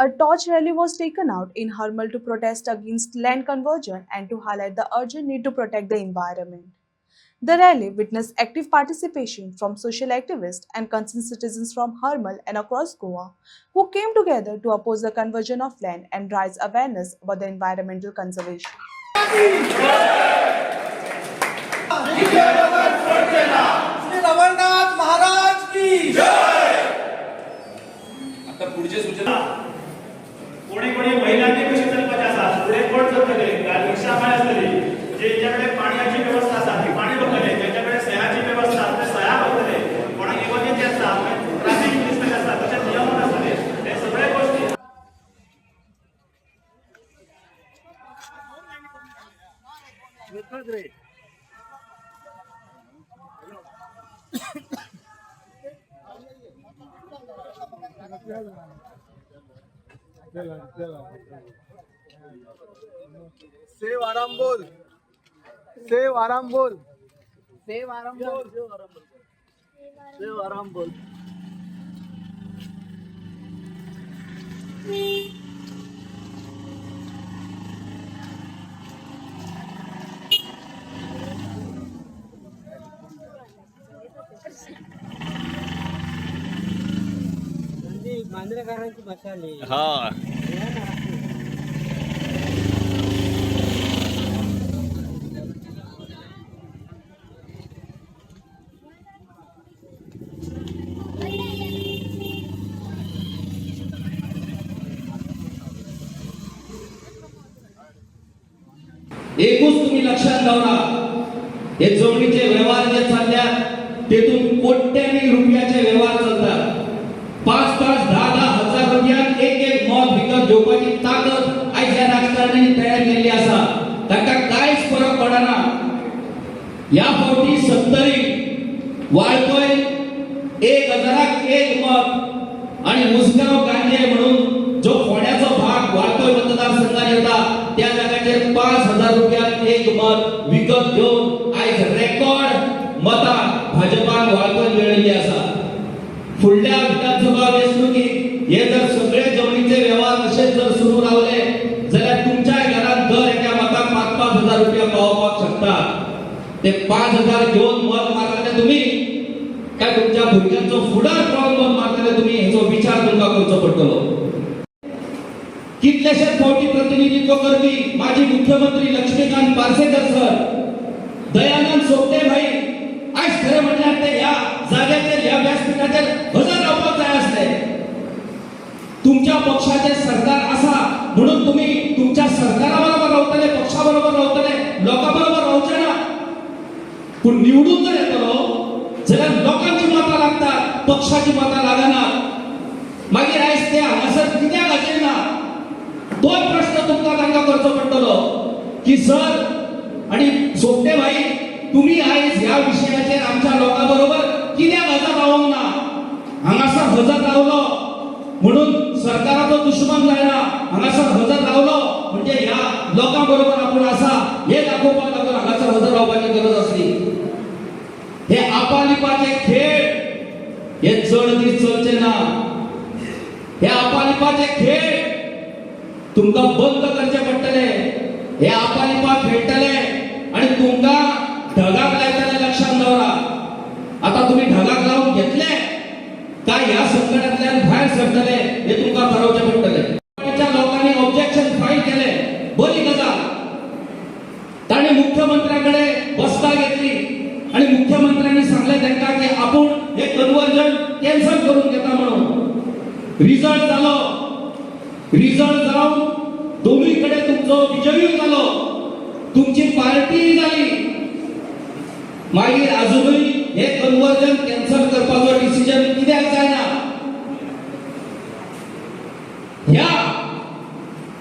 A torch rally was taken out in Harmal to protest against land conversion and to highlight the urgent need to protect the environment. The rally witnessed active participation from social activists and concerned citizens from Harmal and across Goa, who came together to oppose the conversion of land and raise awareness about the environmental conservation. Shri Ravalnath Maharaj की जय. आता पुढचे सूचना कोणी कोणी महिलांनी कशी चलपाचे आसा पुढे कोण चलतले रिक्षा पाय असतली ज्याच्याकडे पाण्याची व्यवस्था आसा ती पाणी बघतले ज्याच्याकडे सह्याची व्यवस्था ते सह्या बघतले कोणाक इमर्जन्सी आसा ट्रॅफिक पोलीस आसा तसे नियम आसतले हे सगळे गोष्टी सेव आराम बोल, सेव आराम बोल, सेव आराम बोल, सेव आराम बोल. मांजरेकरांची मशाली हा एकूच तुम्ही लक्षात ठेवा हे जमिनीचे व्यवहार जे चालल्यात तेथून कोट्यावधी रुपयाचे व्यवहार चालतात. 5-5, 10-10 हजार रुपयात एक मॉल विकत घेवपाची ताकद आज या राजकारण्यांनी तयार केली असा. ताका कांयच फरक पडना. या फावटी 70 वाळपय 1000क 1 मत आणि उसगांव गांजे म्हणून जो फोंड्याचो भाग वाळपय मतदारसंघात येता त्या जाग्याचेर 5000 रुपयात 1 मत विकत घेऊन आज रेकॉर्ड मतां भाजपान वाळपय मेळयल्ली आसा. फुडल्या विधानसभा वेंचणुकीत हे जर सगळे जमिनीचे व्यवहार असेच जर सुरू रावले जाल्यार तुमच्या घरात दर एका मताक 5-5 हजार रुपया पावोवपाक शकता. ते 5000 घेऊन मत मारतले तुम्ही काय तुमच्या भुरग्यांचो फुडार पळोवन मत मारतले तुम्ही हेचो विचार तुमकां करचो पडटलो. कितलेशेच फावटी प्रतिनिधित्व करपी माजी मुख्यमंत्री लक्ष्मीकांत पार्सेकर सर, दयानंद सोपटे भाई आज खरे म्हटल्यार ते ह्या जाग्याचेर ह्या व्यासपीठाचेर हजर रावपाक जाय आसले. तुमच्या पक्षाचे सरकार आसा म्हणून तुम्ही तुमच्या सरकारा बरोबर रावतले, पक्षा बरोबर रावतले, लोकां बरोबर रावचे ना. पण निवडून जर येतलो जाल्यार लोकांची मतां लागतात, पक्षाची मतां लागनात. मागीर आयज ते हांगासर कित्याक हाजिरना दोन प्रश्न तुमकां तांकां करचो पडटलो की सर आणि सोपटे भाई तुम्ही आयज ह्या विशयाचेर आमच्या लोकां बरोबर कित्याक हजर रावंक ना. हांगासर हजर रावलो म्हणून सरकाराचो दुश्मन जायना, हांगासर हजर रावलो म्हणजे ह्या लोकां बरोबर आपूण आसा हे दाखोवपाक लागून हांगासर हजर रावपाची गरज आसली. हे आपालिपाचे खेळ हे चड दीस चलचे ना. हे आपालिपाचे खेळ तुमकां बंद करचे पडटले. हे आपालिपा खेळटले आणि तुमकां ढगाक लायतले. लक्षात दवरा. आता तुम्ही ढगाक लावून घेतले काय ह्या संकटांतल्यान भायर सरतले हे तुमकां ठरवचे पडटले. त्या लोकांनी ऑब्जेक्शन फाईल केले, बरी गजाल. ताणी मुख्यमंत्र्याकडे बसका घेतली आणि मुख्यमंत्र्यांनी सांगले त्यांना की आपण हे कन्वर्जन कॅन्सल करून घेता म्हणून. रिझल्ट झालो. रिझल्ट जाऊन दोन्हीकडे तुमचो विजयी झालो, तुमची पार्टी झाली. मागीर अजूनही हे कन्वर्जन कॅन्सल करपाचो डिसिजन कित्याक जायना. ह्या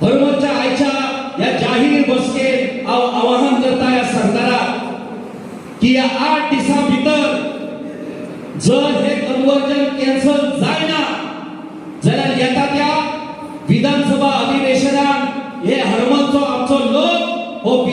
हरमलच्या आयच्या ह्या जाहीर बसकेत हांव आवाहन करता ह्या सरकाराक की ह्या 8 दिसां भितर जर हे कन्वर्जन कॅन्सल जायना जाल्यार येता त्या विधानसभा अधिवेशनात हे हरमलचो आमचो लोक हो